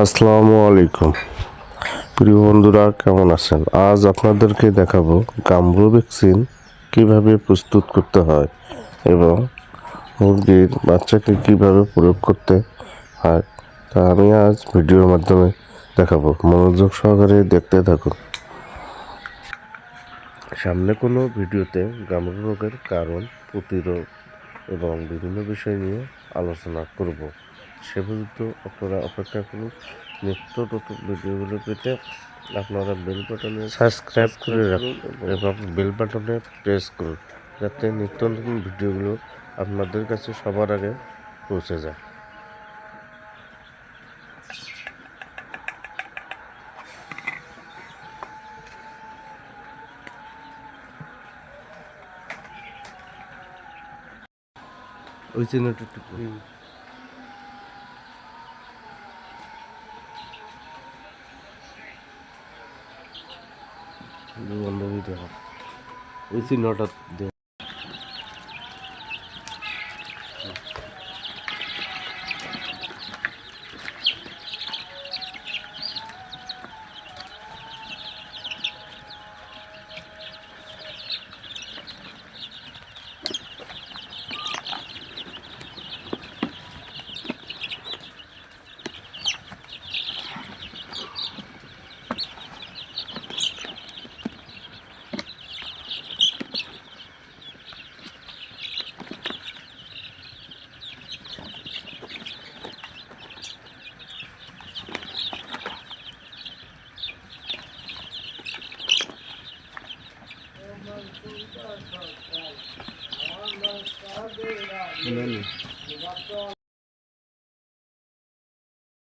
আসসালামু আলাইকুম প্রিয় বন্ধুরা, কেমন আছেন? আজ আপনাদেরকে দেখাবো গাম্বু ভ্যাকসিন কিভাবে প্রস্তুত করতে হয় এবং মুরগির বাচ্চাকে কিভাবে প্রয়োগ করতে হয় তা আমি আজ ভিডিওর মাধ্যমে দেখাবো। মনোযোগ সহকারে দেখতে থাকুন। সামনে কোনো ভিডিওতে গাম্বু রোগের কারণ, প্রতিরোধ এবং বিভিন্ন বিষয় নিয়ে আলোচনা করব। সে পর্যন্ত আপনারা অপেক্ষা করুন। নিত্য নতুন ভিডিওগুলো পেতে আপনারা বেল বাটনে সাবস্ক্রাইব করে রাখুন এবং বেল বাটনে প্রেস করুন, যাতে নিত্য নতুন ভিডিওগুলো আপনাদের কাছে সবার আগে পৌঁছে যায়। ওই চিহ্নটা বন্ধ হয়ে ওই চিহ্নটা